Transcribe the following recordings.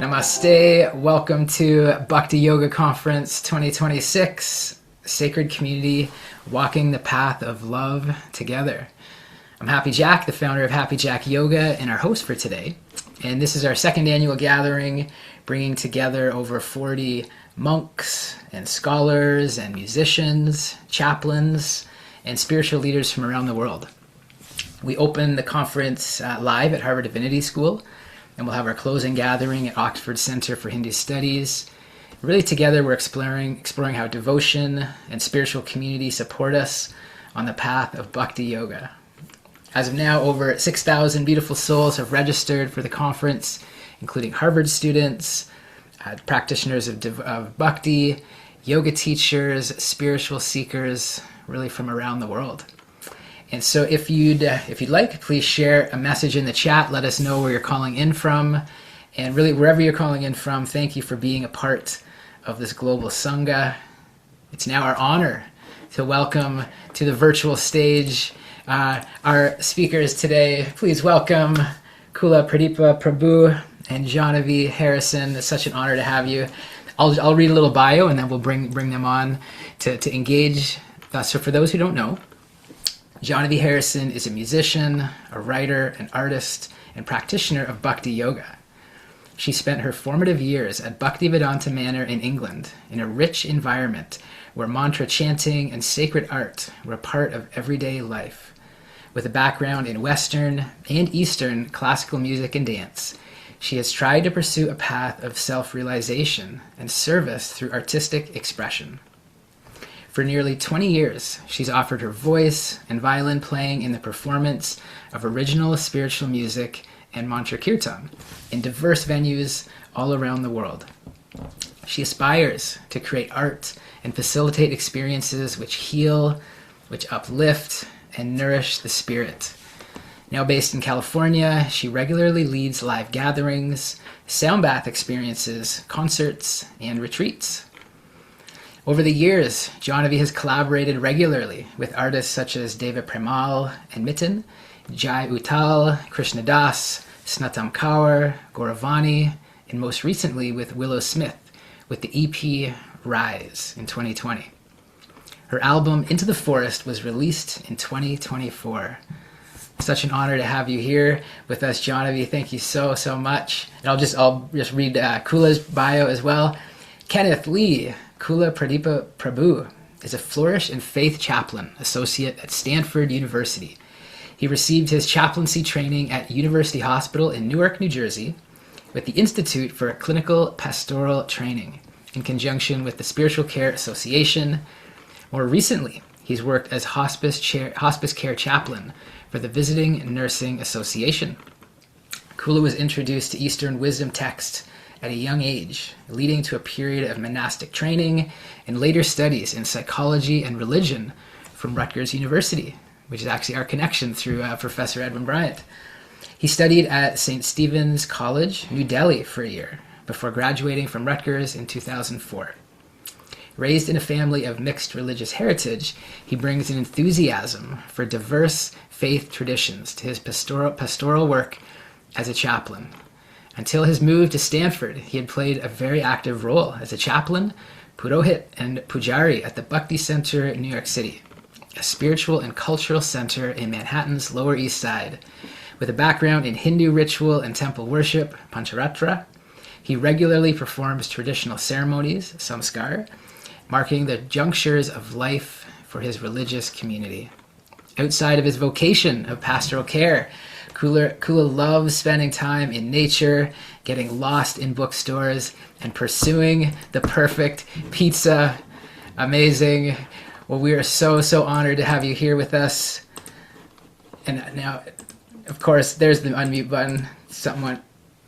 Namaste. Welcome to Bhakti Yoga Conference 2026, Sacred Community, Walking the Path of Love Together. I'm Happy Jack, the founder of Happy Jack Yoga, and our host for today. And this is our second annual gathering, bringing together over 40 monks and scholars and musicians, chaplains, and spiritual leaders from around the world. We open the conference live at Harvard Divinity School, and we'll have our closing gathering at Oxford Center for Hindu Studies. Really together we're exploring how devotion and spiritual community support us on the path of Bhakti Yoga. As of now, over 6,000 beautiful souls have registered for the conference, including Harvard students, practitioners of Bhakti, yoga teachers, spiritual seekers, really from around the world. And so if you'd like, please share a message in the chat. Let us know where you're calling in from. And really, wherever you're calling in from, thank you for being a part of this global Sangha. It's now our honor to welcome to the virtual stage our speakers today. Please welcome Kulapradipa Prabhu and Jahnavi Harrison. It's such an honor to have you. I'll read a little bio and then we'll bring them on to engage. So for those who don't know, Jahnavi Harrison is a musician, a writer, an artist, and practitioner of Bhakti Yoga. She spent her formative years at Bhaktivedanta Manor in England, in a rich environment where mantra chanting and sacred art were a part of everyday life. With a background in Western and Eastern classical music and dance, she has tried to pursue a path of self-realization and service through artistic expression. For nearly 20 years, she's offered her voice and violin playing in the performance of original spiritual music and mantra kirtan in diverse venues all around the world. She aspires to create art and facilitate experiences which heal, which uplift, and nourish the spirit. Now based in California, she regularly leads live gatherings, sound bath experiences, concerts, and retreats. Over the years, Jahnavi has collaborated regularly with artists such as Deva Premal and Mitten, Jai Uttal, Krishna Das, Snatam Kaur, Gauravani, and most recently with Willow Smith with the EP Rise in 2020. Her album Into the Forest was released in 2024. Such an honor to have you here with us, Jahnavi. Thank you so much. And I'll just read Kula's bio as well. Kenneth Lee Kulapradipa Prabhu is a Flourish and Faith Chaplain Associate at Stanford University. He received his chaplaincy training at University Hospital in Newark, New Jersey, with the Institute for Clinical Pastoral Training, in conjunction with the Spiritual Care Association. More recently, he's worked as hospice care chaplain for the Visiting Nursing Association. Kula was introduced to Eastern wisdom texts at a young age, leading to a period of monastic training and later studies in psychology and religion from Rutgers University, which is actually our connection through Professor Edwin Bryant. He studied at St. Stephen's College, New Delhi for a year, before graduating from Rutgers in 2004. Raised in a family of mixed religious heritage, he brings an enthusiasm for diverse faith traditions to his pastoral work as a chaplain. Until his move to Stanford, he had played a very active role as a chaplain, purohit, and pujari at the Bhakti Center in New York City, a spiritual and cultural center in Manhattan's Lower East Side. With a background in Hindu ritual and temple worship, Pancharatra, he regularly performs traditional ceremonies, samskar, marking the junctures of life for his religious community. Outside of his vocation of pastoral care, Kula loves spending time in nature, getting lost in bookstores, and pursuing the perfect pizza. Amazing. Well, we are so honored to have you here with us. And now, of course, there's the unmute button. Someone,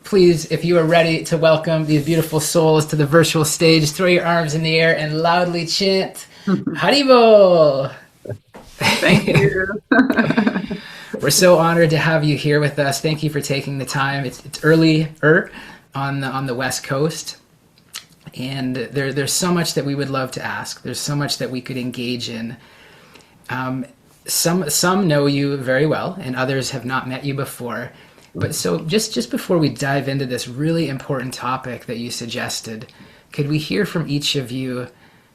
please, if you are ready to welcome these beautiful souls to the virtual stage, throw your arms in the air and loudly chant, Haribol! Thank you. We're so honored to have you here with us. Thank you for taking the time. It's earlier on the West Coast, and there's so much that we would love to ask. There's so much that we could engage in. Some know you very well, and others have not met you before. But so just before we dive into this really important topic that you suggested, could we hear from each of you,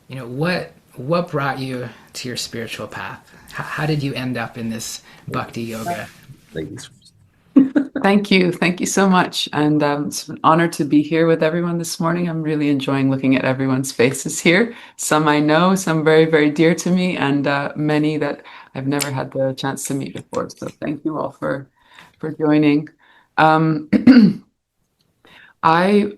what brought you to your spiritual path? How did you end up in this bhakti yoga? Ladies first. Thank you. Thank you so much. And it's an honor to be here with everyone this morning. I'm really enjoying looking at everyone's faces here. Some I know, some very, very dear to me, and many that I've never had the chance to meet before. So thank you all for joining. Um, I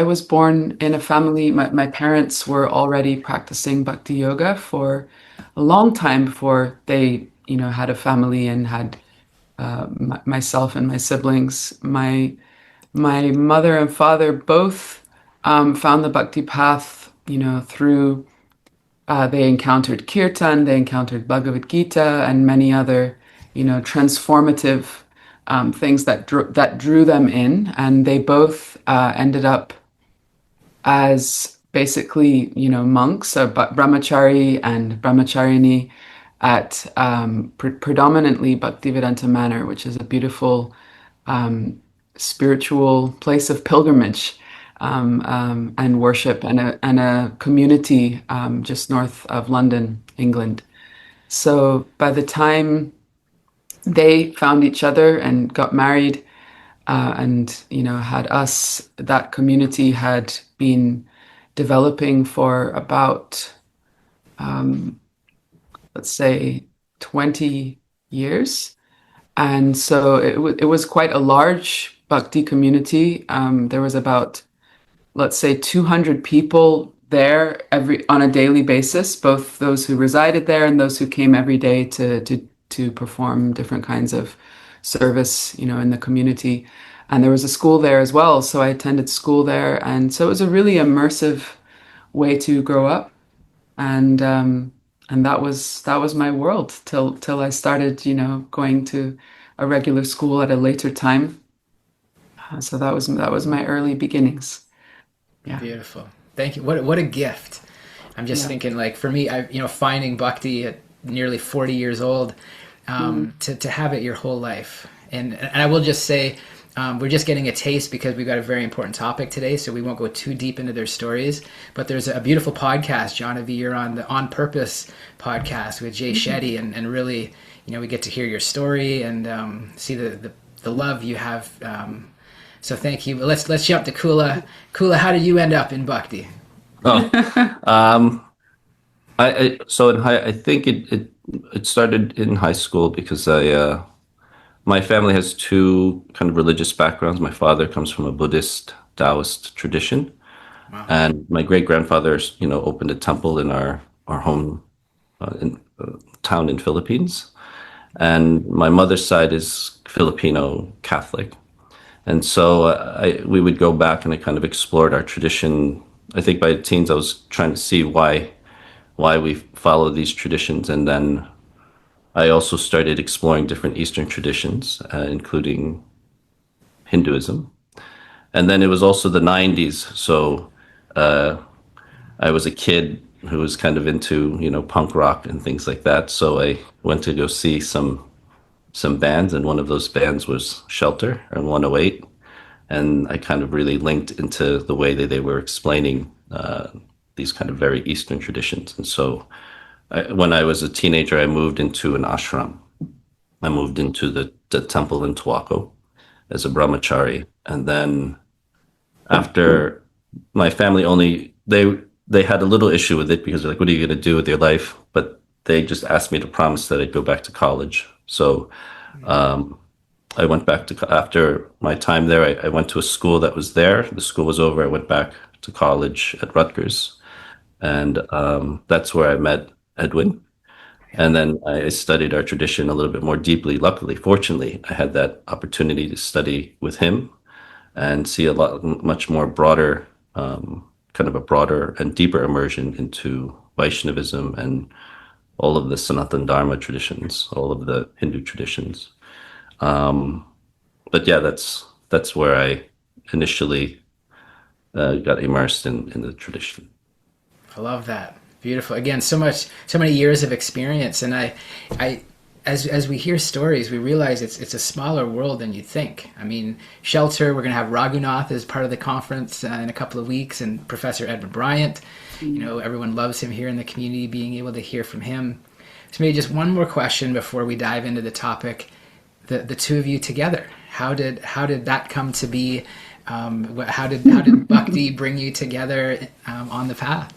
was born in a family. My parents were already practicing bhakti yoga for a long time before they, had a family and had myself and my siblings. My mother and father both found the bhakti path, through they encountered Kirtan, they encountered Bhagavad Gita, and many other, transformative things that drew them in, and they both ended up as basically, monks, or brahmachari and brahmacharini at predominantly Bhaktivedanta Manor, which is a beautiful spiritual place of pilgrimage and worship, and a community just north of London, England. So by the time they found each other and got married, and had us, that community had been developing for about let's say 20 years. And so it was quite a large bhakti community. There was about, let's say, 200 people there on a daily basis, both those who resided there and those who came every day to perform different kinds of service, in the community. And there was a school there as well, so I attended school there, and so it was a really immersive way to grow up, and that was my world till I started, going to a regular school at a later time. So that was my early beginnings. Yeah. Beautiful. Thank you. What a gift. I'm just thinking, like, for me, finding bhakti at nearly 40 years old, to have it your whole life. And I will just say, we're just getting a taste because we've got a very important topic today, so we won't go too deep into their stories. But there's a beautiful podcast, Jahnavi, you're on the On Purpose podcast with Jay Shetty, and really, we get to hear your story and see the love you have. So thank you. Let's jump to Kula. Kula, how did you end up in bhakti? I think it started in high school because my family has two kind of religious backgrounds. My father comes from a Buddhist Taoist tradition, Wow. and my great grandfather, opened a temple in our home town in Philippines, and my mother's side is Filipino Catholic, and so we would go back and I kind of explored our tradition. I think by the teens I was trying to see why we follow these traditions, and then I also started exploring different Eastern traditions, including Hinduism. And then it was also the 90s. So I was a kid who was kind of into, punk rock and things like that. So I went to go see some bands, and one of those bands was Shelter and 108. And I kind of really linked into the way that they were explaining these kind of very Eastern traditions. And so when I was a teenager, I moved into an ashram. I moved into the temple in Tuaco as a brahmachari. And then after, my family they had a little issue with it because they're like, what are you going to do with your life? But they just asked me to promise that I'd go back to college. So I went back after my time there, I went to a school that was there. The school was over. I went back to college at Rutgers. And that's where I met Edwin. And then I studied our tradition a little bit more deeply. Luckily, fortunately, I had that opportunity to study with him and see much more broader, kind of a broader and deeper immersion into Vaishnavism and all of the Sanatana Dharma traditions, all of the Hindu traditions. But yeah, that's where I initially got immersed in the tradition. I love that. Beautiful. Again, so many years of experience, and I as we hear stories, we realize it's a smaller world than you think. I mean, Shelter, we're going to have Raghunath as part of the conference in a couple of weeks, and Professor Edward Bryant. You know, everyone loves him here in the community, being able to hear from him. So maybe just one more question before we dive into the topic. The two of you together, how did that come to be? How did Bhakti bring you together on the path?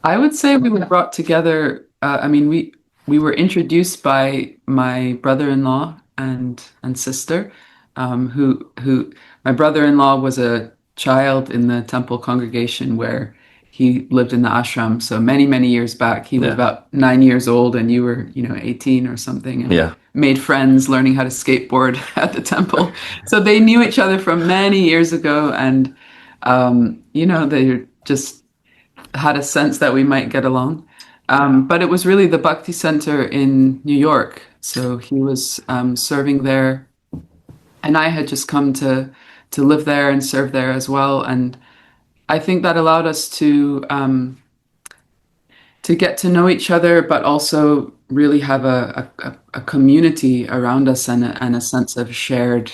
I would say we were brought together. I mean, we were introduced by my brother-in-law and sister, who my brother-in-law was a child in the temple congregation where he lived in the ashram. So many years back, he was about 9 years old, and you were 18 or something, and made friends learning how to skateboard at the temple. So they knew each other from many years ago, and they just had a sense that we might get along. But it was really the Bhakti Center in New York. So he was serving there, and I had just come to live there and serve there as well. And I think that allowed us to get to know each other, but also really have a community around us and a sense of shared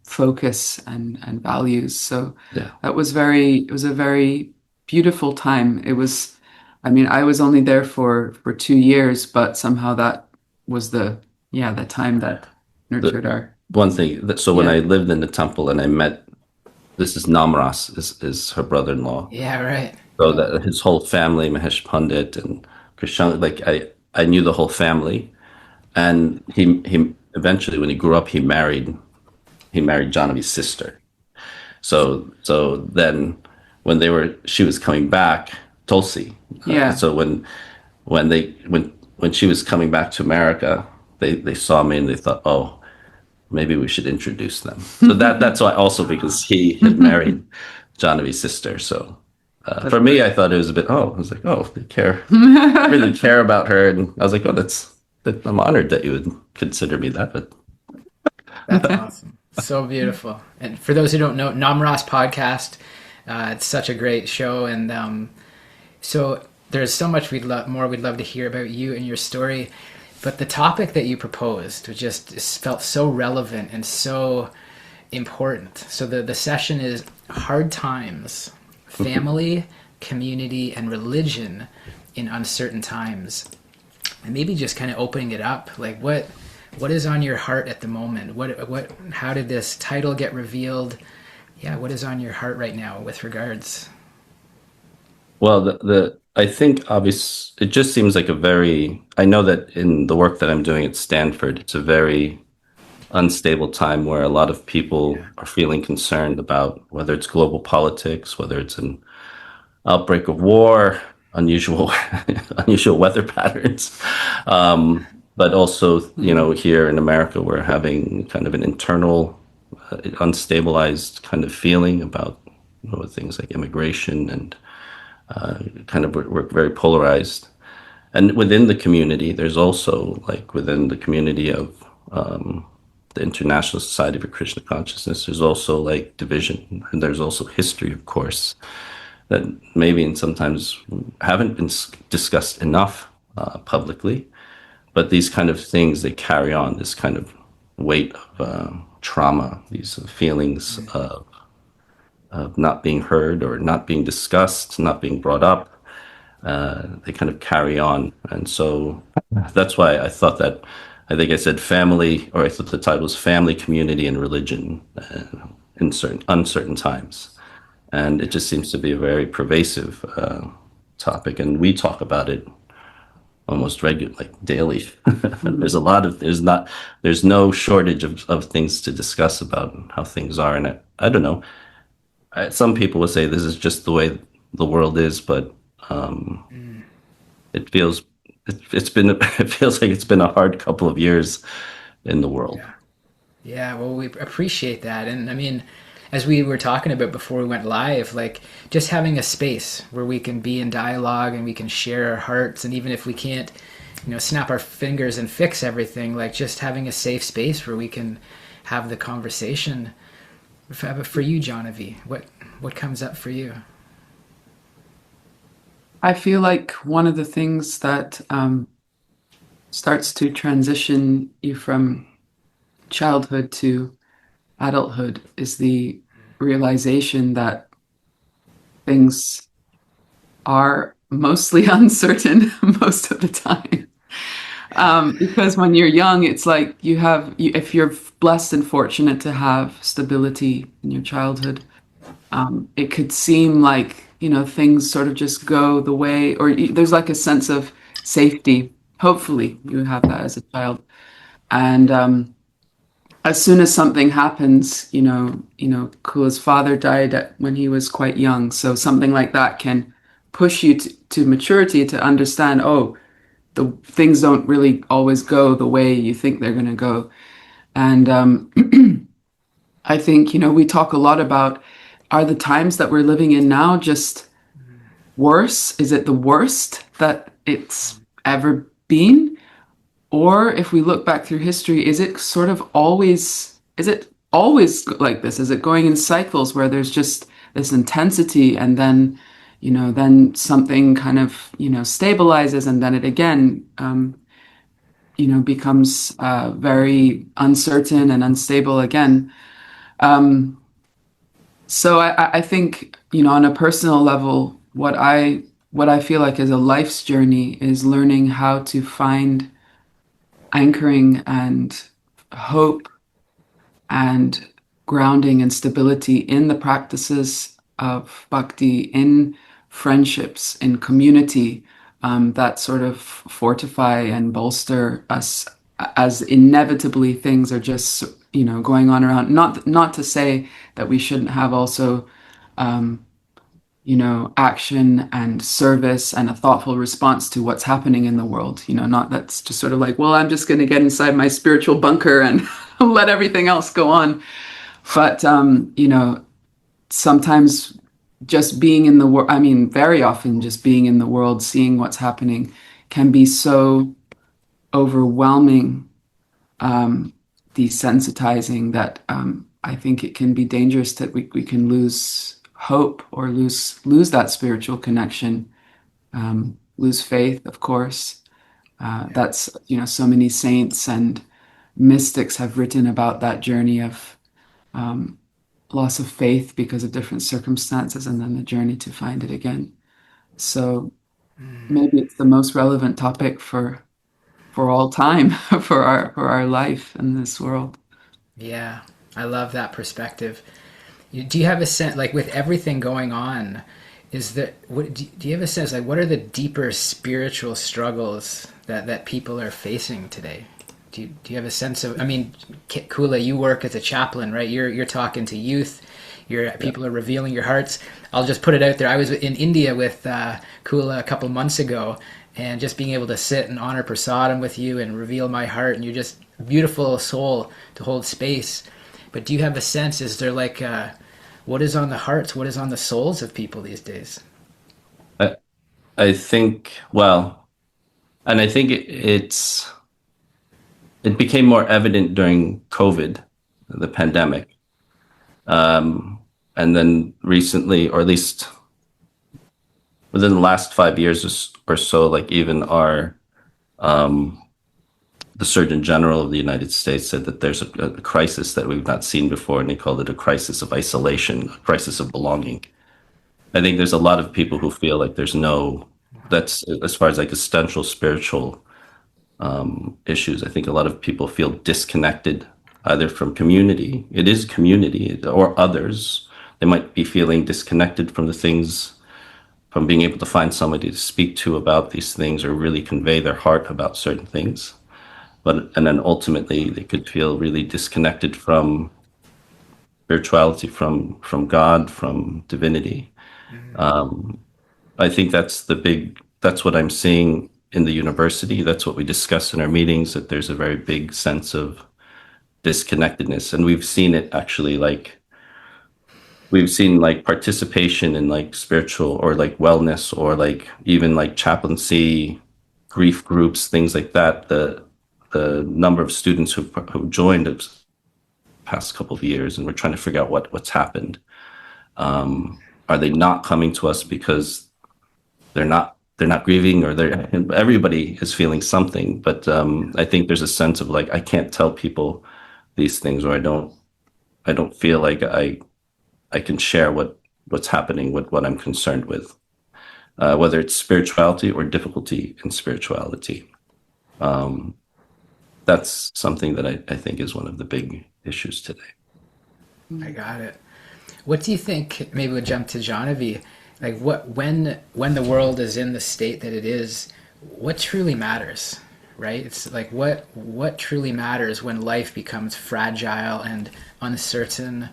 focus and values. So it was a very beautiful time. It was, I mean, I was only there for 2 years, but somehow that was the time that nurtured our. One thing that, so when I lived in the temple and I met, this is Namras, is her brother-in-law. Yeah, right. So that his whole family, Mahesh Pandit and Krishan, like I knew the whole family, and he eventually, when he grew up, he married Jahnavi's sister. So then when she was coming back, Tulsi. So when she was coming back to America, they saw me and they thought, oh, maybe we should introduce them. So that's why, also because he had married Jahnavi's sister. So for me, I thought it was a bit, I was like, oh, they really care about her. And I was like, I'm honored that you would consider me that. But that's awesome. So beautiful. And for those who don't know, Namras podcast, it's such a great show. And so there's so much we'd love to hear about you and your story. But the topic that you proposed just felt so relevant and so important. So the session is hard times, family, community, and religion in uncertain times. And maybe just kind of opening it up, like what is on your heart at the moment? How did this title get revealed? Yeah, what is on your heart right now with regards? Well, I think it just seems like I know that in the work that I'm doing at Stanford, it's a very unstable time where a lot of people are feeling concerned about whether it's global politics, whether it's an outbreak of war, unusual weather patterns. But also, here in America, we're having kind of an internal, unstabilized kind of feeling about things like immigration and we're very polarized. And within the community, there's also, like within the community of the International Society for Krishna Consciousness, there's also like division, and there's also history, of course, that maybe and sometimes haven't been discussed enough publicly. But these kind of things, they carry on this kind of weight of trauma, these feelings of not being heard or not being discussed, not being brought up. They kind of carry on. And so that's why I think I said family, or I thought the title was Family, Community, and Religion in uncertain times. And it just seems to be a very pervasive topic. And we talk about it almost regularly, like daily. There's no shortage of things to discuss about how things are. And I don't know. Some people would say this is just the way the world is, but it feels like it's been a hard couple of years in the world. Yeah, well, we appreciate that. And I mean, as we were talking about before we went live, like just having a space where we can be in dialogue and we can share our hearts, and even if we can't, snap our fingers and fix everything, like just having a safe space where we can have the conversation. For you, Jahnavi, what comes up for you? I feel like one of the things that starts to transition you from childhood to adulthood is the realization that things are mostly uncertain most of the time. Because when you're young, it's like if you're blessed and fortunate to have stability in your childhood, it could seem like, things sort of just go the way, or there's like a sense of safety. Hopefully, you have that as a child. And as soon as something happens, Kula's father died when he was quite young. So something like that can push you to maturity to understand, oh, the things don't really always go the way you think they're going to go. And I think, we talk a lot about, are the times that we're living in now just worse? Is it the worst that it's ever been? Or if we look back through history, is it always like this? Is it going in cycles where there's just this intensity and then something kind of, stabilizes and then it again, becomes very uncertain and unstable again. So I think, on a personal level, what I feel like is a life's journey is learning how to find anchoring and hope and grounding and stability in the practices of bhakti, in friendships, in community, that sort of fortify and bolster us as inevitably things are just, going on around. Not to say that we shouldn't have also action and service and a thoughtful response to what's happening in the world. Not that's just sort of like, well, I'm just going to get inside my spiritual bunker and let everything else go on. But, sometimes just being in the world, I mean, very often just being in the world, seeing what's happening can be so overwhelming, desensitizing that I think it can be dangerous that we can lose hope or lose that spiritual connection, lose faith, of course. That's, so many saints and mystics have written about that journey of loss of faith because of different circumstances and then the journey to find it again. So maybe it's the most relevant topic for all time, for our life in this world. Yeah, I love that perspective. Do you have a sense, like with everything going on, do you have a sense, like what are the deeper spiritual struggles that people are facing today? Do you have a sense of, I mean, Kula, you work as a chaplain, right? You're talking to youth. People are revealing your hearts. I'll just put it out there. I was in India with Kula a couple months ago, and just being able to sit and honor prasadam with you and reveal my heart, and you're just a beautiful soul to hold space. But do you have a sense? Is there like what is on the hearts? What is on the souls of people these days? I, I think, well, and I think it became more evident during COVID, the pandemic. And then recently, or at least within the last 5 years or so, like even the Surgeon General of the United States said that there's a crisis that we've not seen before, and he called it a crisis of isolation, a crisis of belonging. I think there's a lot of people who feel like that's as far as like essential spiritual issues. I think a lot of people feel disconnected either from community, it is community, or others. They might be feeling disconnected from the things, from being able to find somebody to speak to about these things or really convey their heart about certain things. And then ultimately they could feel really disconnected from spirituality, from God, from divinity. I think that's what I'm seeing in the university. That's what we discuss in our meetings, that there's a very big sense of disconnectedness. And we've seen it actually, like we've seen like participation in like spiritual or like wellness or like even like chaplaincy, grief groups, things like that. The number of students who joined the past couple of years, and we're trying to figure out what's happened. Are they not coming to us because they're not they're not grieving, or they're everybody is feeling something. But I think there's a sense of like I can't tell people these things, or I don't feel like I can share what's happening with what I'm concerned with, whether it's spirituality or difficulty in spirituality. That's something that I think is one of the big issues today. I got it. What do you think? Maybe we'll jump to Jahnavi. Like, when the world is in the state that it is, what truly matters, right? It's like what truly matters when life becomes fragile and uncertain.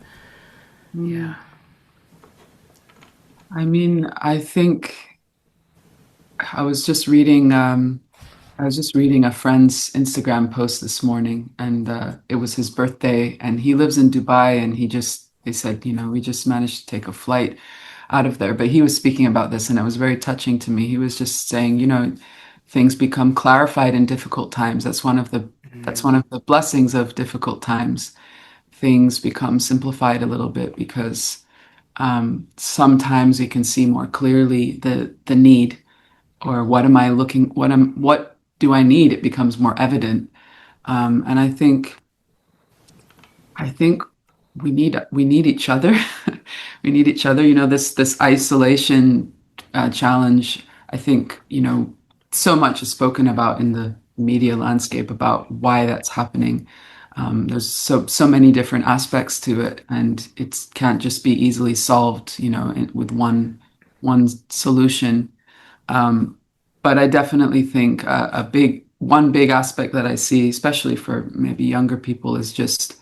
Yeah. I mean, I think I was just reading a friend's Instagram post this morning, and it was his birthday, and he lives in Dubai, and they said, we just managed to take a flight out of there. But he was speaking about this, and it was very touching to me. He was just saying, things become clarified in difficult times. That's one of the blessings of difficult times. Things become simplified a little bit because sometimes we can see more clearly the need, or what do I need? It becomes more evident. And I think we need each other. We need each other. This isolation challenge. I think so much is spoken about in the media landscape about why that's happening. There's so many different aspects to it, and it can't just be easily solved, with one solution. But I definitely think one big aspect that I see, especially for maybe younger people, is just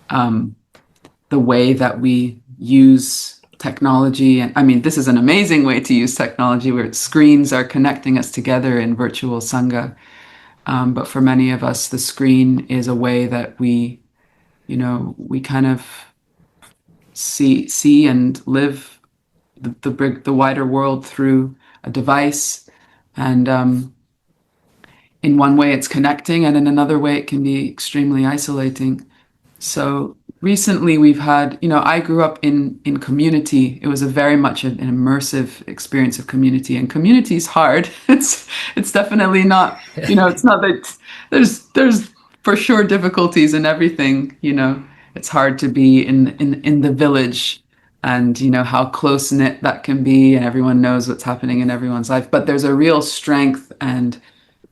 the way that we use technology. And I mean, this is an amazing way to use technology, where screens are connecting us together in virtual sangha. But for many of us, the screen is a way that we kind of see and live the wider world through a device. And in one way, it's connecting, and in another way, it can be extremely isolating. So recently, we've had, I grew up in community. It was a very much an immersive experience of community, and community is hard. It's definitely not, it's not that there's for sure difficulties in everything. It's hard to be in the village, and how close knit that can be, and everyone knows what's happening in everyone's life. But there's a real strength and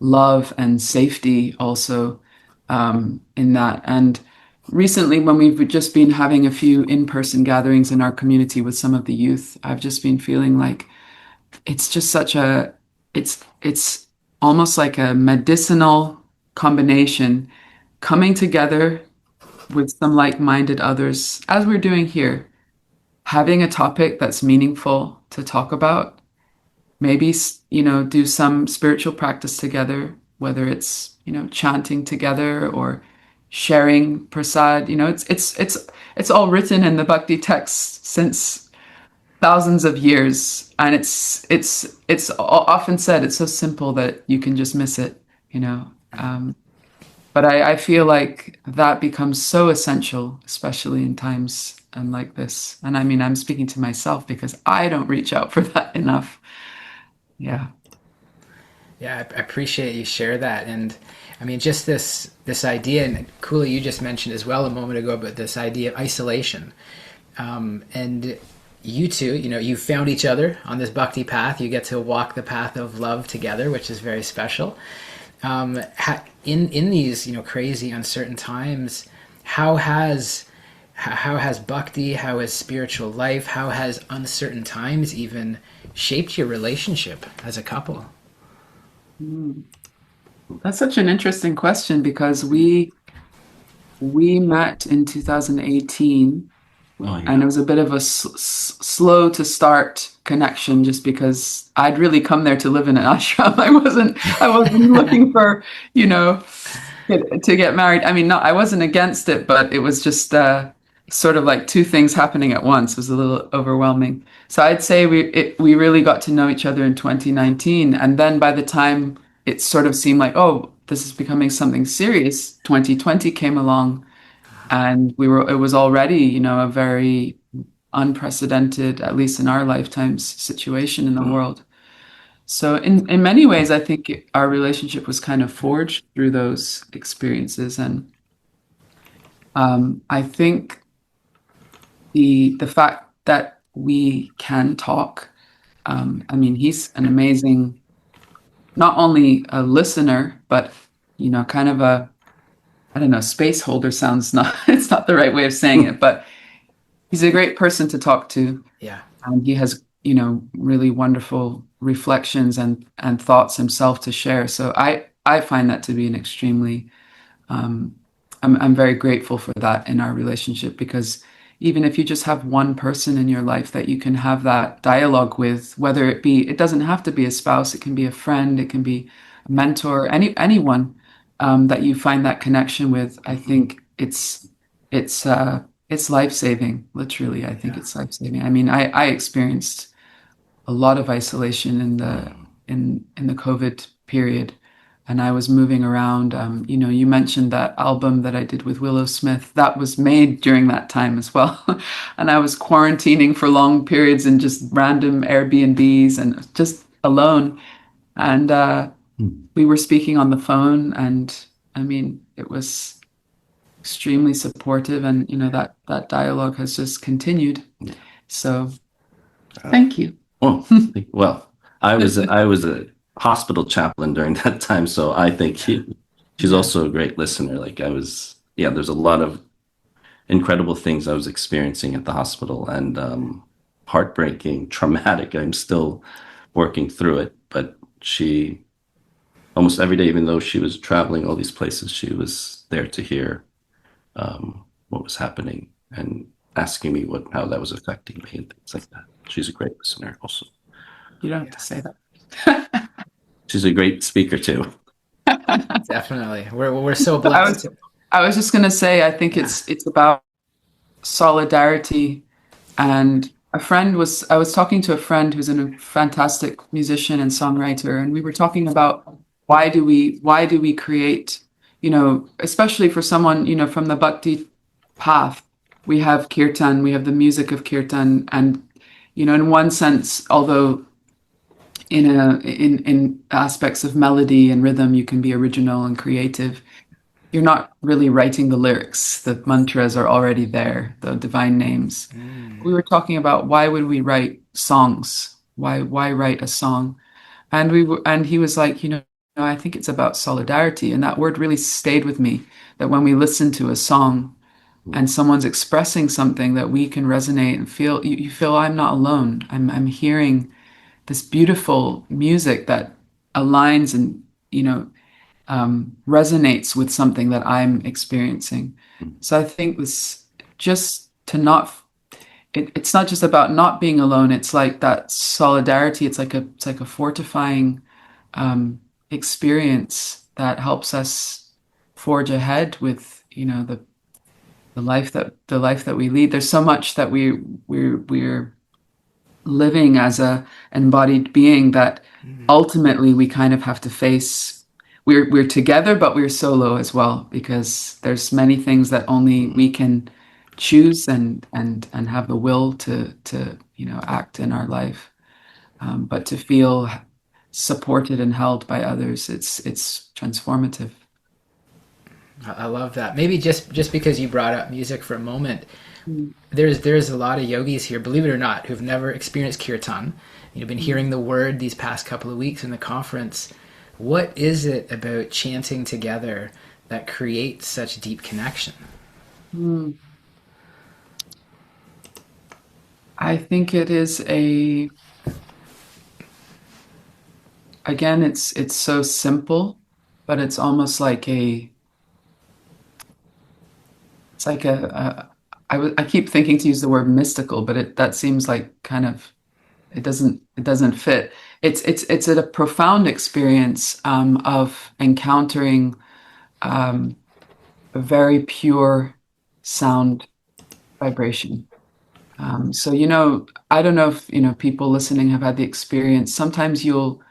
love and safety also in that. And recently, when we've just been having a few in-person gatherings in our community with some of the youth, I've just been feeling like it's just it's almost like a medicinal combination, coming together with some like-minded others, as we're doing here, having a topic that's meaningful to talk about, maybe, do some spiritual practice together, whether it's, chanting together or sharing prasad. It's all written in the Bhakti text since thousands of years, and it's often said it's so simple that you can just miss it. But I feel like that becomes so essential, especially in times and like this. And I mean, I'm speaking to myself because I don't reach out for that enough. Yeah. Yeah, I appreciate you share that. And I mean, just this idea, and Kula, you just mentioned as well a moment ago, about this idea of isolation. And you two, you found each other on this bhakti path. You get to walk the path of love together, which is very special. In these, crazy, uncertain times, how has bhakti, how has spiritual life, how has uncertain times even shaped your relationship as a couple? That's such an interesting question, because we met in 2018. Oh, yeah. And it was a bit of a slow to start connection, just because I'd really come there to live in an ashram. I wasn't looking for, to get married. I mean, no, I wasn't against it, but it was just sort of like two things happening at once. It was a little overwhelming. So I'd say we really got to know each other in 2019. And then by the time it sort of seemed like, oh, this is becoming something serious, 2020 came along. And it was already, a very unprecedented, at least in our lifetimes, situation in the world. So in many ways, I think our relationship was kind of forged through those experiences. And I think the fact that we can talk, I mean, he's an amazing, not only a listener, but, kind of I don't know, space holder sounds not, it's not the right way of saying it, but he's a great person to talk to. Yeah. He has, really wonderful reflections and thoughts himself to share. So I find that to be an extremely, um, I'm very grateful for that in our relationship, because even if you just have one person in your life that you can have that dialogue with, whether it doesn't have to be a spouse, it can be a friend, it can be a mentor, anyone that you find that connection with, I think it's life-saving. Literally, I think Yeah. it's life-saving. I mean, I experienced a lot of isolation in the COVID period, and I was moving around. You mentioned that album that I did with Willow Smith. That was made during that time as well, and I was quarantining for long periods in just random Airbnbs and just alone. And we were speaking on the phone, and I mean, it was extremely supportive, and that dialogue has just continued. So thank you. Oh, well, I was a hospital chaplain during that time, so I think she's Yeah. also a great listener. Like yeah, there's a lot of incredible things I was experiencing at the hospital, and heartbreaking, traumatic. I'm still working through it, but she almost every day, even though she was traveling all these places, she was there to hear what was happening and asking me how that was affecting me and things like that. She's a great listener also. You don't have to say that. She's a great speaker too. Definitely. We're so I blessed. was I was just gonna say, I think Yeah. it's about solidarity. And I was talking to a friend who's a fantastic musician and songwriter, and we were talking about why do we create, especially for someone, from the Bhakti path, we have Kirtan, we have the music of Kirtan, and in one sense, although in aspects of melody and rhythm, you can be original and creative. You're not really writing the lyrics. The mantras are already there, the divine names. Mm. We were talking about why would we write songs? Why write a song? And he was like, I think it's about solidarity. And that word really stayed with me, that when we listen to a song and someone's expressing something that we can resonate and feel, you feel I'm not alone. I'm hearing this beautiful music that aligns and, resonates with something that I'm experiencing. So I think this just to not it's not just about not being alone. It's like that solidarity. It's like a fortifying experience that helps us forge ahead with the life that we lead. There's so much that we're living as a embodied being that ultimately we kind of have to face. We're together, but we're solo as well, because there's many things that only we can choose and have the will to act in our life. But to feel supported and held by others, it's transformative. I love that. Maybe just because you brought up music for a moment, Mm. there's a lot of yogis here, believe it or not, who've never experienced kirtan. You've been hearing the word these past couple of weeks in the conference. What is it about chanting together that creates such deep connection? Mm. I think it is again, it's so simple, but it's almost like it's like I keep thinking to use the word mystical, but that seems like kind of it doesn't fit. It's a profound experience of encountering um, a very pure sound vibration. So I don't know if people listening have had the experience. Sometimes you'll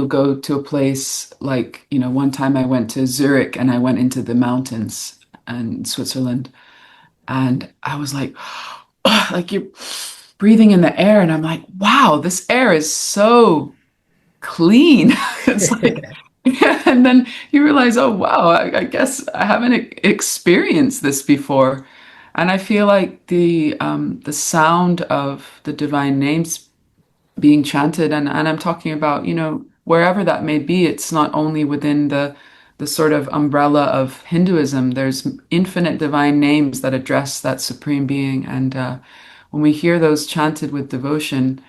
go to a place like one time I went to Zurich and I went into the mountains and Switzerland, and I was like, like you're breathing in the air, and I'm like, wow, this air is so clean. It's like, and then you realize, oh wow, I guess I haven't experienced this before. And I feel like the sound of the divine names being chanted, and I'm talking about, wherever that may be, it's not only within the sort of umbrella of Hinduism. There's infinite divine names that address that supreme being, and when we hear those chanted with devotion,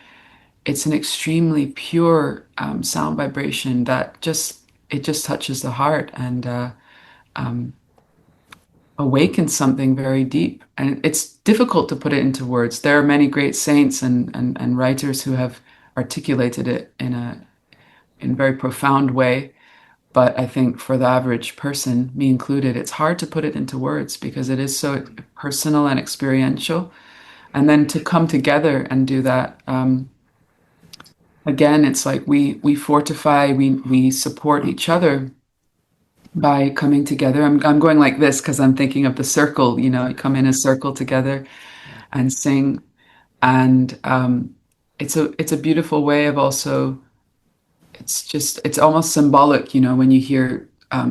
it's an extremely pure sound vibration that just touches the heart and awakens something very deep. And it's difficult to put it into words. There are many great saints and writers who have articulated it in a very profound way. But I think for the average person, me included, it's hard to put it into words because it is so personal and experiential. And then to come together and do that, again, it's like we fortify, we support each other by coming together. I'm going like this because I'm thinking of the circle, you come in a circle together and sing. And it's a beautiful way of also, it's almost symbolic, when you hear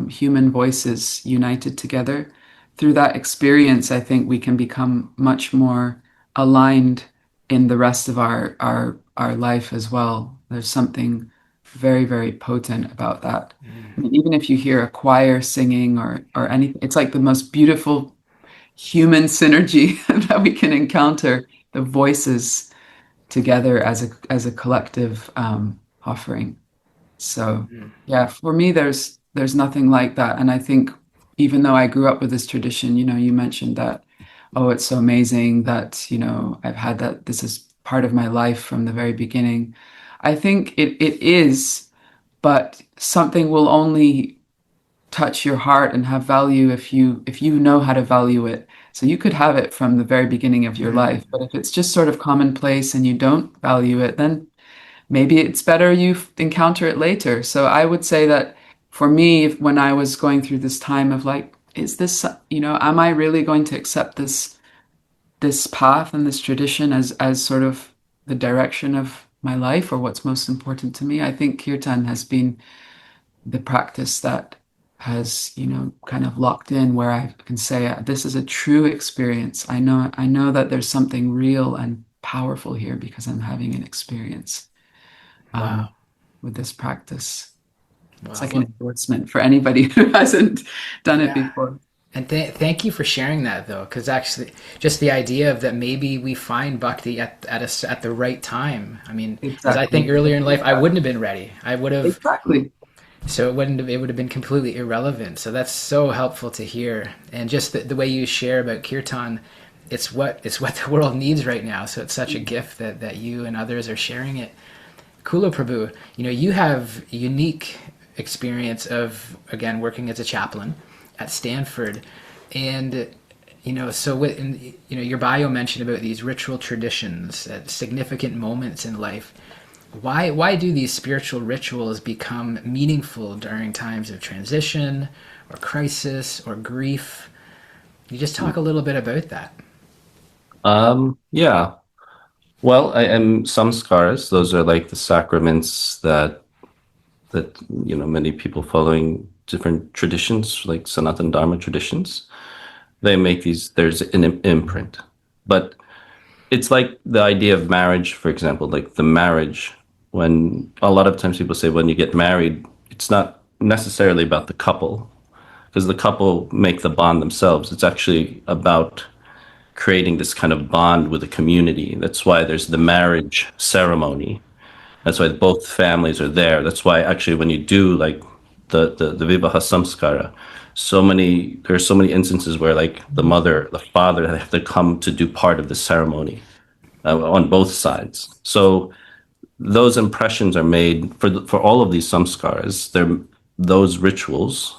human voices united together. Through that experience, I think we can become much more aligned in the rest of our life as well. There's something very, very potent about that. I mean, even if you hear a choir singing or anything, it's like the most beautiful human synergy that we can encounter, the voices together as a collective offering. So yeah, for me, there's nothing like that. And I think even though I grew up with this tradition, you mentioned that, oh, it's so amazing that, I've had that, this is part of my life from the very beginning. I think it is, but something will only touch your heart and have value if you know how to value it. So you could have it from the very beginning of your life, but if it's just sort of commonplace and you don't value it, then maybe it's better you encounter it later. So I would say that for me, when I was going through this time of like, is this, am I really going to accept this path and this tradition as sort of the direction of my life or what's most important to me? I think Kirtan has been the practice that has, kind of locked in where I can say, this is a true experience. I know that there's something real and powerful here because I'm having an experience. Wow. With this practice. It's Wow. like an endorsement for anybody who hasn't done it before. And thank you for sharing that, though, because actually, just the idea of that maybe we find bhakti at the right time. I mean, because I think earlier in life I wouldn't have been ready. I would have exactly. So it would have been completely irrelevant. So that's so helpful to hear, and just the way you share about kirtan, it's what the world needs right now. So it's such a gift that you and others are sharing it. Kulaprabhu, you have a unique experience of, again, working as a chaplain at Stanford. And, so your bio mentioned about these ritual traditions at significant moments in life. Why do these spiritual rituals become meaningful during times of transition or crisis or grief? Can you just talk a little bit about that? Yeah. Well, and samskaras, those are like the sacraments that many people following different traditions, like Sanatana Dharma traditions, they make these, there's an imprint. But it's like the idea of marriage, for example, like the marriage, when a lot of times people say when you get married, it's not necessarily about the couple, because the couple make the bond themselves. It's actually about creating this kind of bond with the community. That's why there's the marriage ceremony. That's why both families are there. That's why actually when you do like the Vivaha Samskara, there's so many instances where like the mother, the father have to come to do part of the ceremony on both sides. So those impressions are made for all of these samskaras. Those rituals,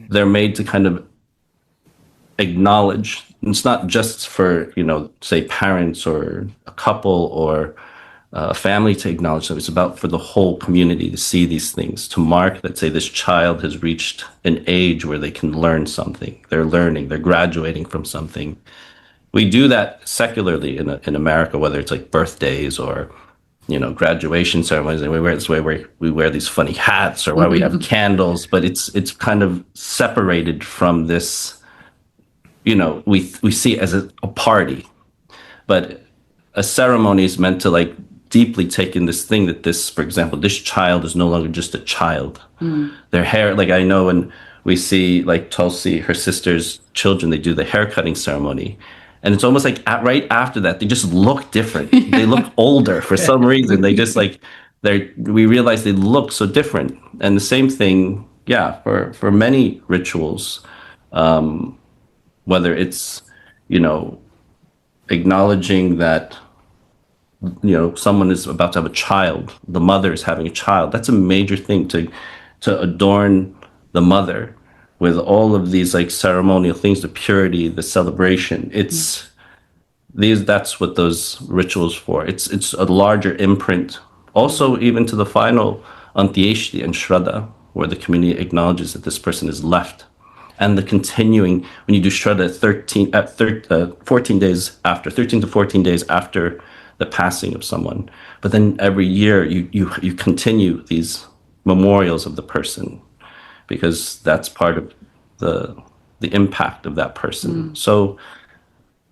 they're made to kind of acknowledge. It's not just for, say parents or a couple or a family to acknowledge them. It's about for the whole community to see these things, to mark that, say, this child has reached an age where they can learn something. They're learning, they're graduating from something. We do that secularly in America, whether it's like birthdays or graduation ceremonies, and we wear these funny hats, or why we have candles, but it's kind of separated from this. We see it as a party, but a ceremony is meant to like deeply take in this thing that this, for example, this child is no longer just a child. Their hair, like I know when we see like Tulsi, her sister's children, they do the hair cutting ceremony. And it's almost like right after that, they just look different. They look older for some reason. They just like we realize they look so different. And the same thing, yeah, for many rituals, whether it's, acknowledging that someone is about to have a child, the mother is having a child. That's a major thing to adorn the mother with all of these like ceremonial things, the purity, the celebration. That's what those rituals for. It's a larger imprint. Also, even to the final Antyeshti and Shraddha, where the community acknowledges that this person is left. And the continuing, when you do Shraddha 14 days after, 13 to 14 days after the passing of someone. But then every year you continue these memorials of the person, because that's part of the impact of that person. So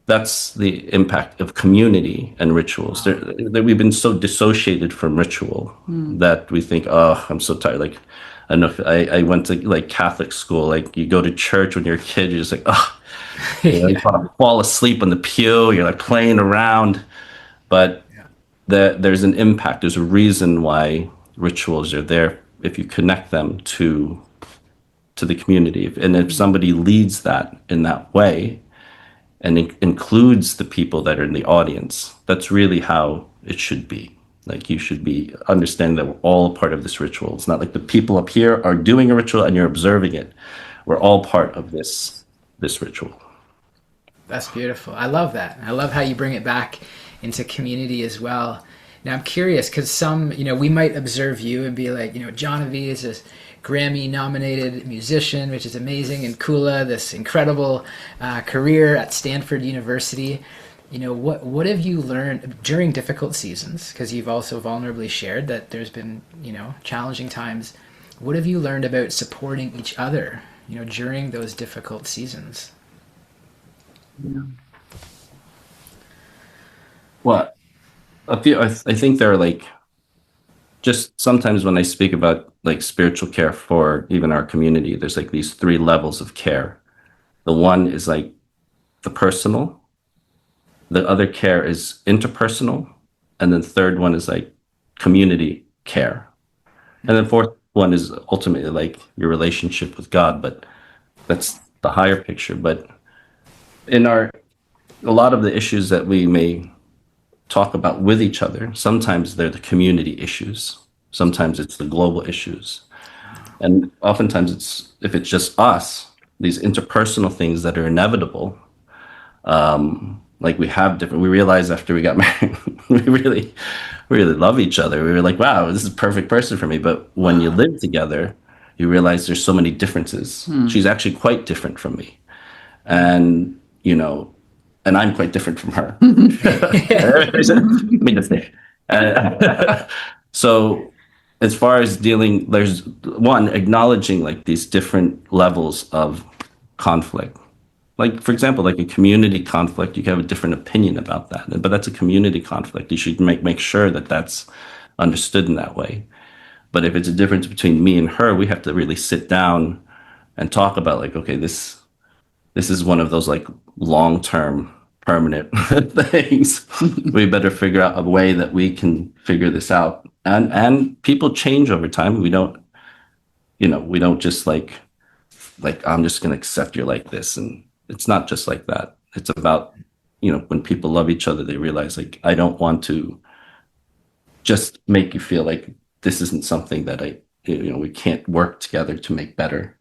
that's the impact of community and rituals. That we've been so dissociated from ritual that we think, oh, I'm so tired. Like, I don't know if I went to like Catholic school. Like you go to church when you're a kid, you're just like, oh, you want to fall asleep on the pew. You're like playing around, but there's an impact. There's a reason why rituals are there. If you connect them to the community, and if somebody leads that in that way, and includes the people that are in the audience, that's really how it should be. Like you should be understanding that we're all a part of this ritual. It's not like the people up here are doing a ritual and you're observing it. We're all part of this ritual. That's beautiful. I love that. I love how you bring it back into community as well. Now I'm curious, because some, we might observe you and be like, Jahnavi is this Grammy-nominated musician, which is amazing, and Kula, this incredible career at Stanford University. What have you learned during difficult seasons? Because you've also vulnerably shared that there's been, challenging times. What have you learned about supporting each other, during those difficult seasons? Yeah. Well, I think there are like, just sometimes when I speak about like spiritual care for even our community, there's like these 3 levels of care. The one is like the personal, the other care is interpersonal, and then third one is like community care. And then fourth one is ultimately like your relationship with God, but that's the higher picture. But in a lot of the issues that we may talk about with each other, sometimes they're the community issues, sometimes it's the global issues, and oftentimes if it's just us, these interpersonal things that are inevitable, like we realized after we got married, we really love each other. We were like, wow, this is a perfect person for me. But when you live together, you realize there's so many differences. She's actually quite different from me, and and I'm quite different from her. So as far as there's one, acknowledging like these different levels of conflict. Like, for example, like a community conflict, you can have a different opinion about that, but that's a community conflict. You should make sure that that's understood in that way. But if it's a difference between me and her, we have to really sit down and talk about like, okay, this is one of those like long-term permanent things. We better figure out a way that we can figure this out. And people change over time. We don't just like I'm just going to accept you like this. And it's not just like that. It's about, when people love each other, they realize like, I don't want to just make you feel like this isn't something that we can't work together to make better.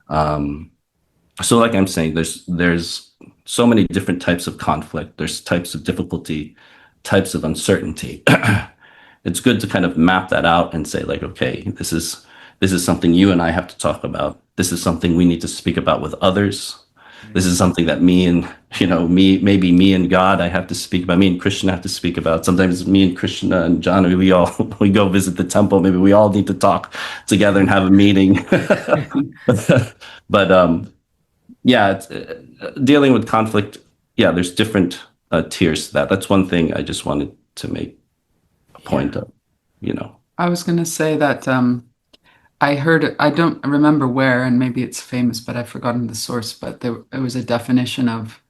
So like I'm saying, there's so many different types of conflict. There's types of difficulty, types of uncertainty. It's good to kind of map that out and say like, okay, this is something you and I have to talk about. This is something we need to speak about with others. This is something that me and, maybe me and God, I have to speak about, me and Krishna have to speak about. Sometimes me and Krishna and Jahnavi, we go visit the temple. Maybe we all need to talk together and have a meeting. But yeah, dealing with conflict, yeah, there's different tiers to that. That's one thing I just wanted to make a point of, I was going to say that I heard, I don't remember where, and maybe it's famous, but I've forgotten the source, but there was a definition of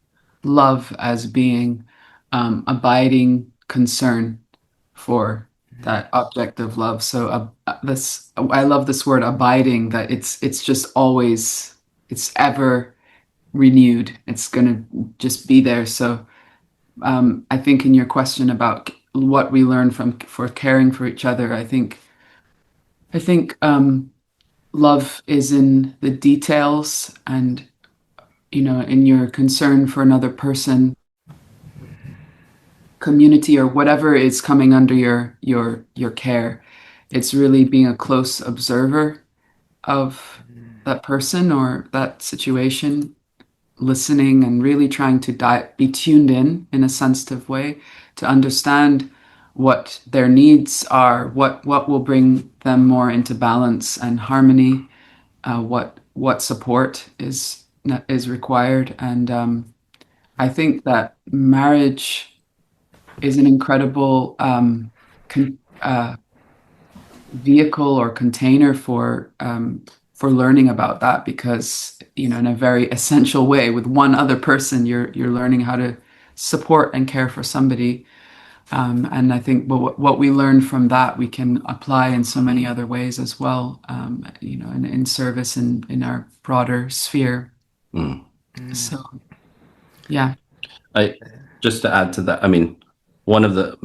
love as being abiding concern for that object of love. So I love this word abiding, that it's just always, it's ever renewed. It's going to just be there. So I think in your question about what we learn for caring for each other, I think love is in the details, and in your concern for another person, community, or whatever is coming under your care. It's really being a close observer of that person or that situation, listening and really trying to be tuned in a sensitive way to understand what their needs are, what will bring them more into balance and harmony, what support is required. And I think that marriage is an incredible vehicle or container for learning about that, because in a very essential way, with one other person, you're learning how to support and care for somebody. And I think what we learn from that, we can apply in so many other ways as well, in service in our broader sphere. So, yeah. Just to add to that, I mean, one of the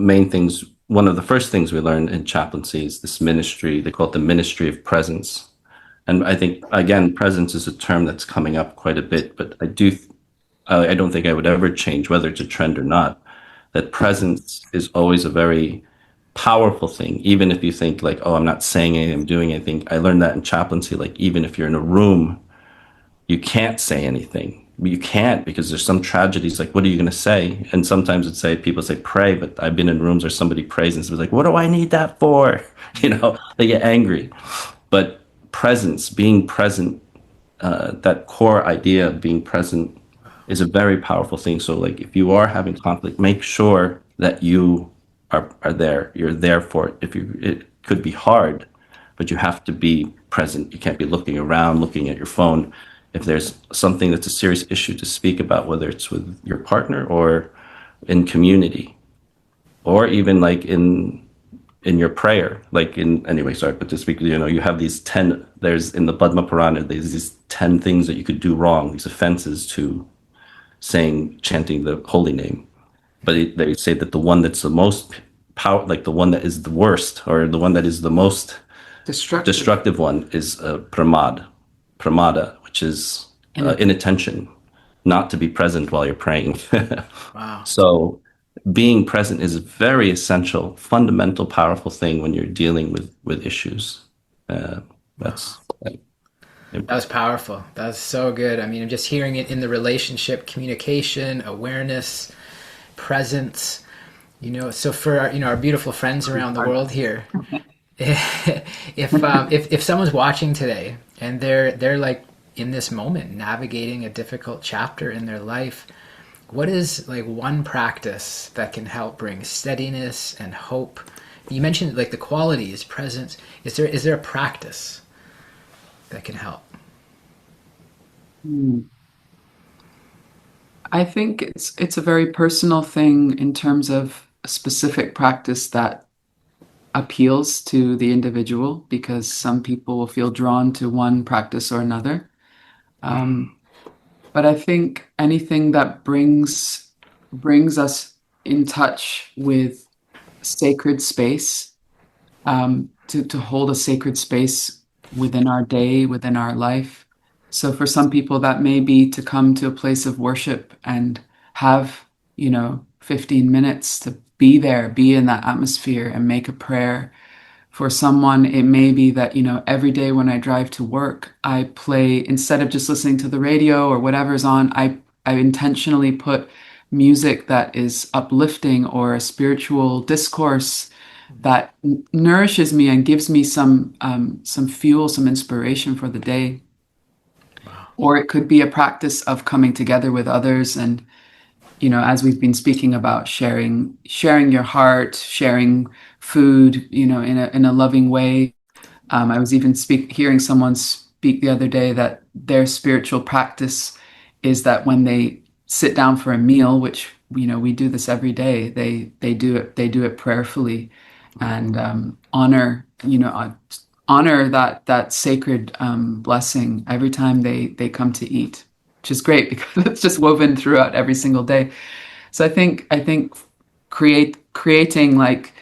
first things we learn in chaplaincy is this ministry. They call it the ministry of presence. And I think, again, presence is a term that's coming up quite a bit, but I don't think I would ever change, whether it's a trend or not, that presence is always a very powerful thing. Even if you think like, oh, I'm not saying anything, I'm doing anything. I learned that in chaplaincy. Like, even if you're in a room, you can't say anything. You can't, because there's some tragedies. Like, what are you going to say? And sometimes people say pray, but I've been in rooms where somebody prays and it's like, what do I need that for? They get angry. But presence, being present, that core idea of being present is a very powerful thing. So like, if you are having conflict, make sure that you are there. You're there for it. It could be hard, but you have to be present. You can't be looking around, looking at your phone. If there's something that's a serious issue to speak about, whether it's with your partner or in community, or even like in your prayer, anyway, sorry, but to speak, you have there's in the Padma Purana, there's these 10 things that you could do wrong, these offenses to chanting the holy name. But they say that the one that's the most like the one that is the worst, or the one that is the most destructive one, is pramada, which is inattention, not to be present while you're praying. Wow. So being present is a very essential, fundamental, powerful thing when you're dealing with issues. That was powerful. That was so good. I mean, I'm just hearing it in the relationship, communication, awareness, presence. So for our beautiful friends around the world here, if someone's watching today and they're like in this moment navigating a difficult chapter in their life, what is like one practice that can help bring steadiness and hope? You mentioned like the qualities, presence. Is there a practice that can help? I think it's a very personal thing in terms of a specific practice that appeals to the individual, because some people will feel drawn to one practice or another. But I think anything that brings us in touch with sacred space, to hold a sacred space within our day, within our life. So for some people, that may be to come to a place of worship and have 15 minutes to be there, be in that atmosphere and make a prayer, For someone, it may be that, every day when I drive to work, I play, instead of just listening to the radio or whatever's on, I intentionally put music that is uplifting or a spiritual discourse that nourishes me and gives me some fuel, some inspiration for the day. Or it could be a practice of coming together with others and, as we've been speaking about, sharing your heart, sharing food, in a loving way. I was even hearing someone speak the other day that their spiritual practice is that when they sit down for a meal, which we do this every day, they do it prayerfully and honor that sacred blessing every time they come to eat, which is great because it's just woven throughout every single day. So I think creating, like,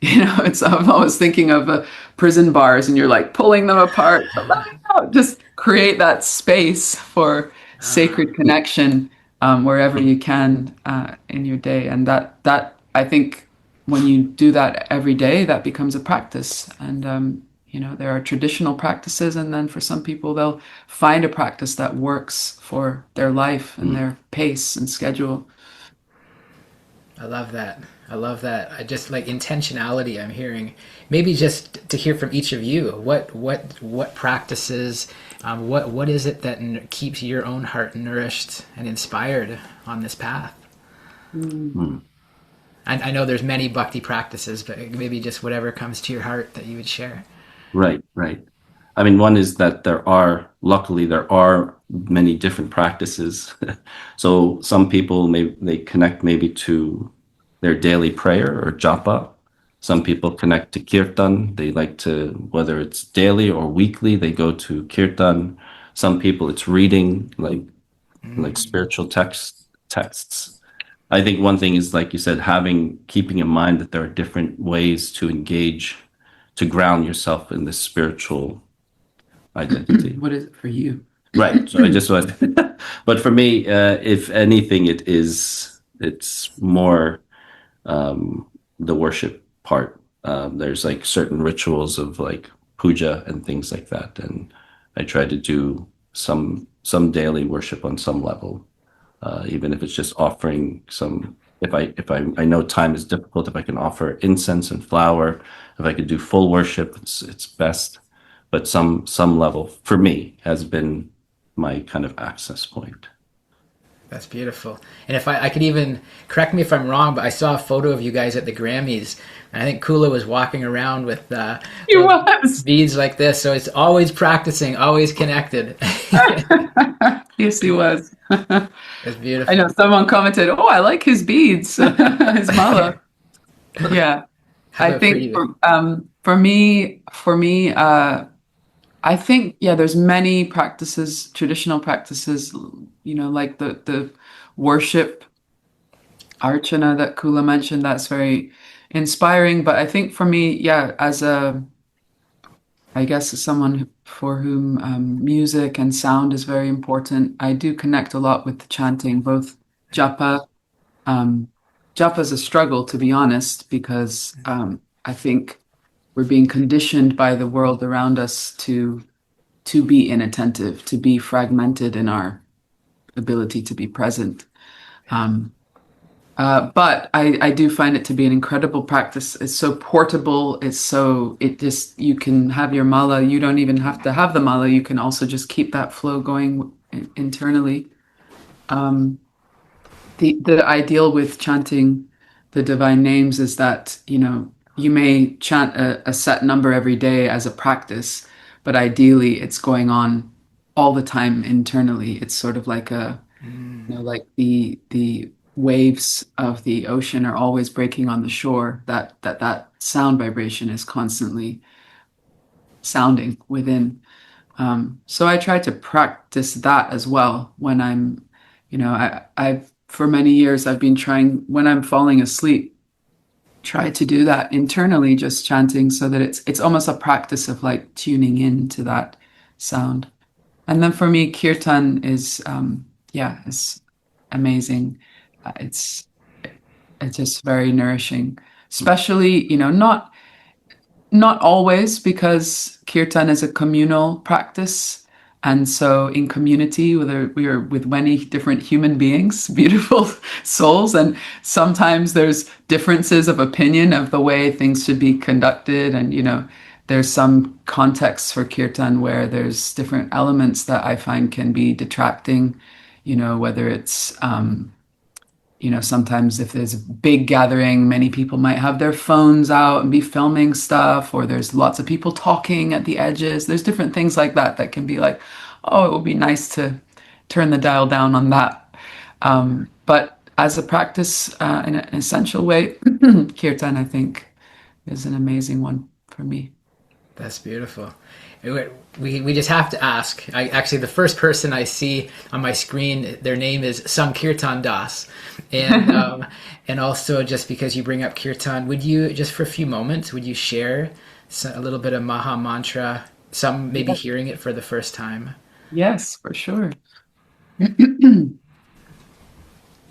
I'm always thinking of prison bars and you're like pulling them apart. But let me know. Just create that space for sacred connection wherever you can in your day. And that I think when you do that every day, that becomes a practice. And there are traditional practices, and then for some people, they'll find a practice that works for their life and their pace and schedule. I love that. I love that. I just like intentionality. I'm hearing maybe just to hear from each of you. What practices? What is it that keeps your own heart nourished and inspired on this path? I know there's many bhakti practices, but maybe just whatever comes to your heart that you would share. Right, right. I mean, one is that luckily, there are many different practices. So some people they connect maybe to their daily prayer or japa. Some people connect to Kirtan. They like to, whether it's daily or weekly, they go to Kirtan. Some people it's reading, like spiritual texts. I think one thing is, like you said, keeping in mind that there are different ways to engage, to ground yourself in this spiritual identity. What is it for you? Right. So I just want, but for me, if anything, it's more the worship part. There's like certain rituals of like puja and things like that, and I try to do some daily worship on some level, even if it's just offering some. If I know time is difficult, if I can offer incense and flower, if I could do full worship, it's best. But some level for me has been my kind of access point. That's beautiful. And if I could even correct me if I'm wrong, but I saw a photo of you guys at the Grammys, and I think Kula was walking around with He was. beads like this. So it's always practicing, always connected. Yes, he was. It's beautiful. I know someone commented, "Oh, I like his beads, his mala." Yeah, How I about for think you? for me, I think, yeah, there's many practices, traditional practices, like the worship archana that Kula mentioned. That's very inspiring. But I think for me, yeah, I guess as someone for whom music and sound is very important, I do connect a lot with the chanting, both japa. Um, Japa is a struggle, to be honest, because I think we're being conditioned by the world around us to be inattentive, to be fragmented in our ability to be present. Um, but I do find it to be an incredible practice. It's so portable. You can have your mala. You don't even have to have the mala. You can also just keep that flow going internally. Um, the ideal with chanting the divine names is that, you may chant a set number every day as a practice, but ideally it's going on all the time internally. It's sort of like like the waves of the ocean are always breaking on the shore, that sound vibration is constantly sounding within. So I try to practice that as well when I've for many years I've been trying, when I'm falling asleep, try to do that internally, just chanting, so that it's almost a practice of like tuning in to that sound. And then for me, kirtan is amazing. It's just very nourishing, especially, not Not always, because kirtan is a communal practice. And so in community, whether we are with many different human beings, beautiful souls, and sometimes there's differences of opinion of the way things should be conducted. And, there's some contexts for kirtan where there's different elements that I find can be detracting, whether it's sometimes if there's a big gathering, many people might have their phones out and be filming stuff, or there's lots of people talking at the edges. There's different things like that that can be like, oh, it would be nice to turn the dial down on that. But as a practice, in an essential way, kirtan, I think, is an amazing one for me. That's beautiful. We just have to ask. Actually, the first person I see on my screen, their name is Sankirtan Das, and and also just because you bring up kirtan, would you just for a few moments would you share a little bit of Maha Mantra? Some maybe hearing it for the first time. Yes, for sure.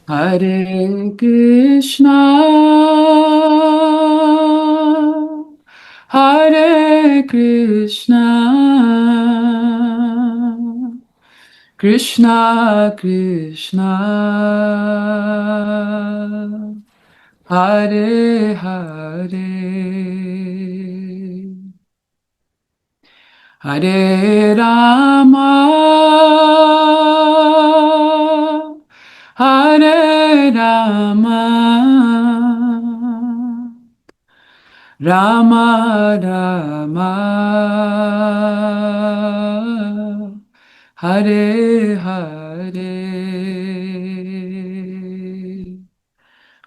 Hare Krishna, Hare Krishna, Krishna Krishna, Hare Hare, Hare Rama, Hare Rama, Rama Rama, Hare Hare,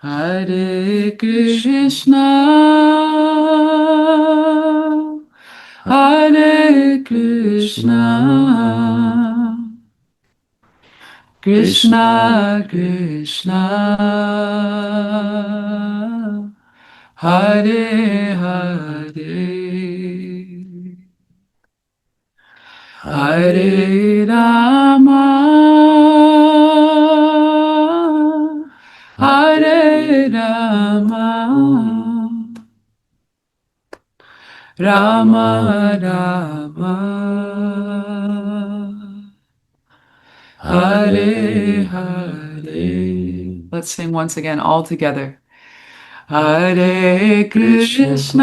Hare Krishna, Hare Krishna, Krishna Krishna, Hare Hare, Hare Rama, Hare Rama, Rama Rama, Hare Hare. Let's sing once again, all together. Hare Krishna,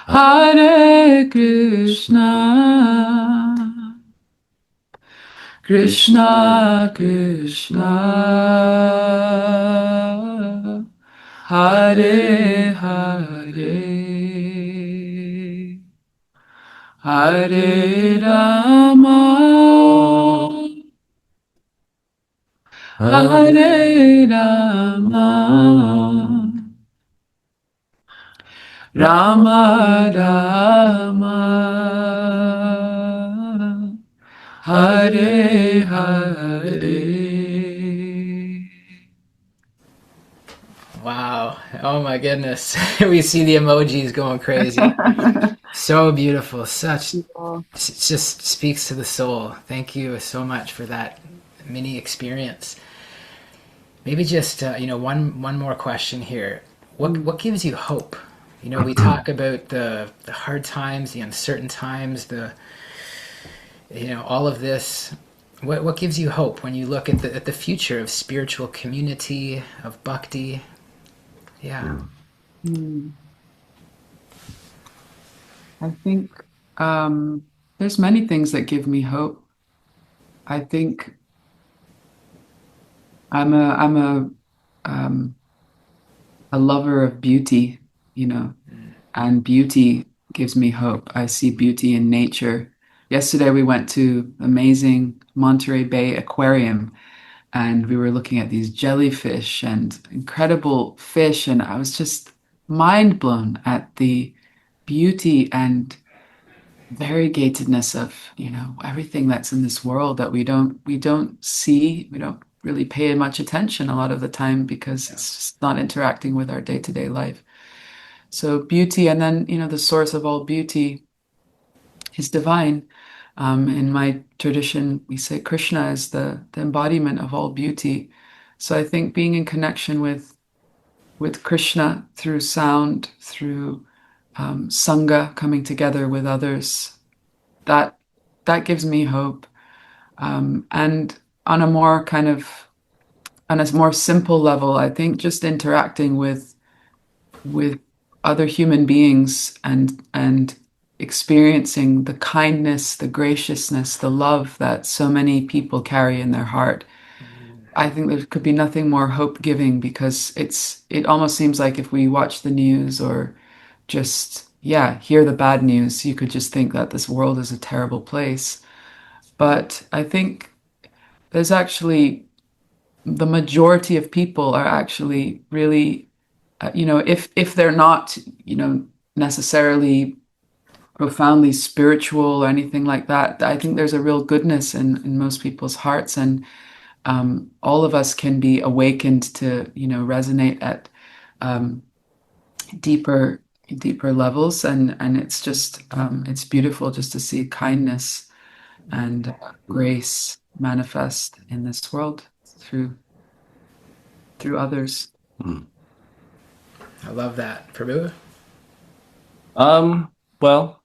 Hare Krishna, Krishna Krishna, Hare Hare, Hare Rama, Hare Rama, Rama Rama, Hare Hare. Wow. Oh my goodness. We see the emojis going crazy. So beautiful. It just speaks to the soul. Thank you so much for that mini experience. Maybe just one more question here. What gives you hope? We talk about the hard times, the uncertain times, all of this. What gives you hope when you look at the future of spiritual community, of bhakti? Yeah. I think there's many things that give me hope. I think I'm a lover of beauty, and beauty gives me hope. I see beauty in nature. Yesterday we went to amazing Monterey Bay Aquarium, and we were looking at these jellyfish and incredible fish, and I was just mind blown at the beauty and variegatedness of everything that's in this world that we don't see, we don't really pay much attention a lot of the time because it's just not interacting with our day-to-day life. So beauty, and then the source of all beauty is divine. In my tradition, we say Krishna is the embodiment of all beauty. So I think being in connection with with Krishna through sound, through sangha, coming together with others. That that gives me hope. And on a more kind of on a more simple level, I think just interacting with other human beings and experiencing the kindness, the graciousness, the love that so many people carry in their heart. I think there could be nothing more hope-giving because it almost seems like if we watch the news or just hear the bad news, you could just think that this world is a terrible place. But I think there's actually the majority of people are actually really, if they're not, necessarily profoundly spiritual or anything like that, I think there's a real goodness in most people's hearts, and all of us can be awakened to, resonate at deeper levels, and it's just it's beautiful just to see kindness and grace manifest in this world through others. I love that. Prabhu? Well,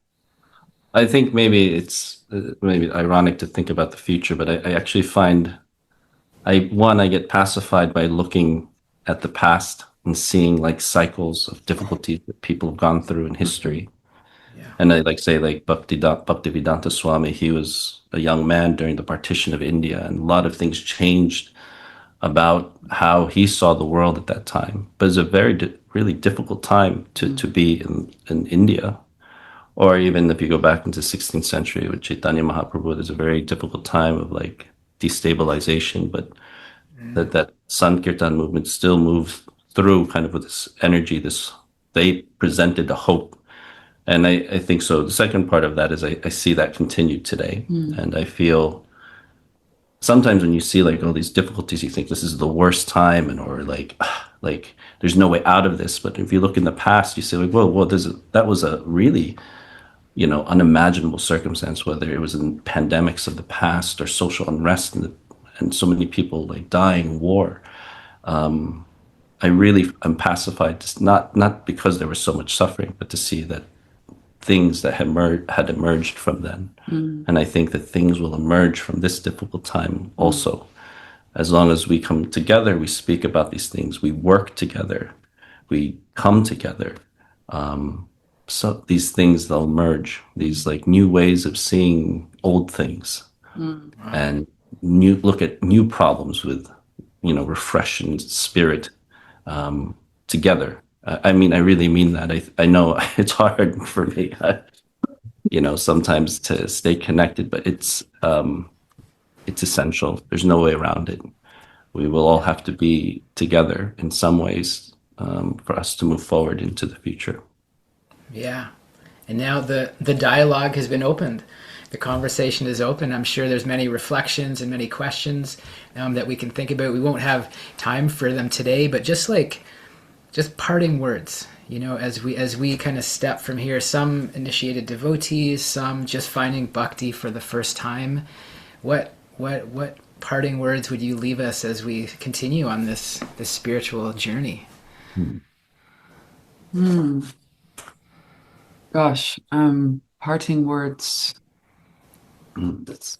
I think maybe it's maybe ironic to think about the future, but I actually find I get pacified by looking at the past and seeing like cycles of difficulties that people have gone through in history. Yeah. And I like say like Bhaktivedanta Swami, he was a young man during the partition of India, and a lot of things changed about how he saw the world at that time. But it's a really difficult time to be in India. Or even if you go back into 16th century with Chaitanya Mahaprabhu, there's a very difficult time of like destabilization, but that Sankirtan movement still moves through kind of with this energy, they presented a hope. And I think so. The second part of that is I see that continue today. And I feel sometimes when you see like all these difficulties, you think this is the worst time, or like there's no way out of this. But if you look in the past, you say like, well, that was a really unimaginable circumstance, whether it was in pandemics of the past or social unrest and so many people like dying, war. I really am pacified, not because there was so much suffering, but to see that things that had emerged from then. And I think that things will emerge from this difficult time also. As long as we come together, we speak about these things, we work together, we come together. So these things, they'll emerge, these like new ways of seeing old things and look at new problems with, refreshing spirit together. I mean, I really mean that. I know it's hard for me, sometimes to stay connected, but it's essential. There's no way around it. We will all have to be together in some ways for us to move forward into the future. Yeah. And now the dialogue has been opened. The conversation is open. I'm sure there's many reflections and many questions that we can think about. We won't have time for them today, but just parting words, as we kind of step from here, some initiated devotees, some just finding bhakti for the first time. What parting words would you leave us as we continue on this spiritual journey? Gosh, parting words.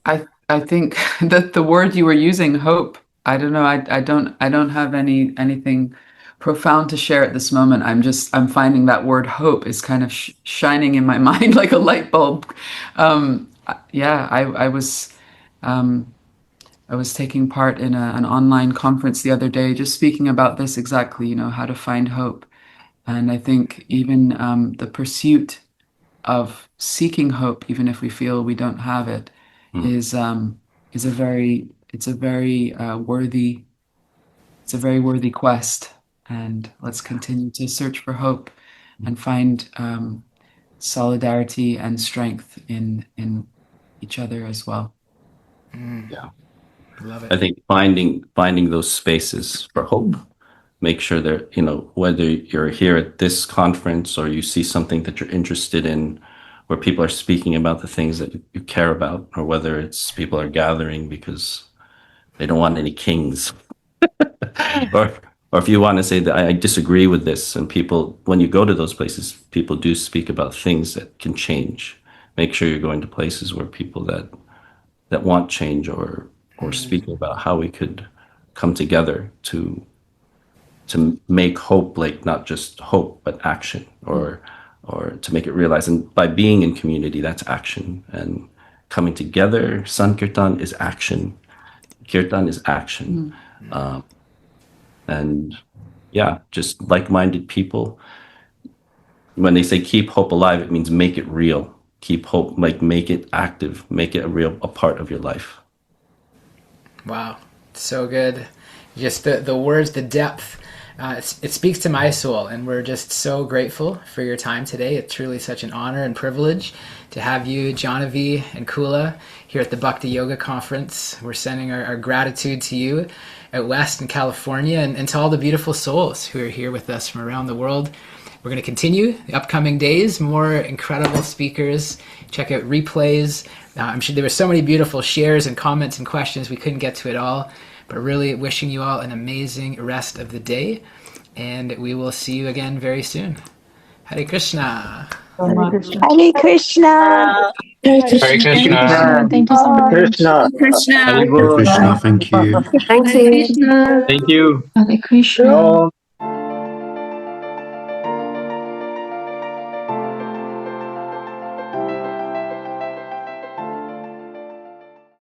I think that the word you were using, hope. I don't know. I don't have anything profound to share at this moment. I'm finding that word hope is kind of shining in my mind like a light bulb. I was taking part in an online conference the other day, just speaking about this exactly. How to find hope, and I think even the pursuit of seeking hope, even if we feel we don't have it, is a very worthy quest. And let's continue to search for hope and find solidarity and strength in each other as well. Yeah, Love it. I think finding those spaces for hope. Make sure that, whether you're here at this conference or you see something that you're interested in, where people are speaking about the things that you care about, or whether it's people are gathering because they don't want any kings, or or if you want to say that I disagree with this, and people, when you go to those places, people do speak about things that can change. Make sure you're going to places where people that want change, or speaking about how we could come together to make hope, like not just hope but action, or to make it realize. And by being in community, that's action. And coming together, Sankirtan is action, Kirtan is action. And yeah, just like-minded people. When they say keep hope alive, it means make it real. Keep hope, like make it active, make it a part of your life. Wow, so good. Just the words, the depth. It speaks to my soul, and we're just so grateful for your time today. It's truly such an honor and privilege to have you, Jahnavi and Kula, here at the Bhakti Yoga Conference. We're sending our gratitude to you out west in California, and to all the beautiful souls who are here with us from around the world. We're going to continue the upcoming days, more incredible speakers. Check out replays. I'm sure there were so many beautiful shares and comments and questions. We couldn't get to it all, but really wishing you all an amazing rest of the day. And we will see you again very soon. Hare Krishna. Hare Krishna. Hare Krishna. Thank you so much. Krishna. Hare Krishna. Thank you. Thank you. Thank you. Hare Krishna.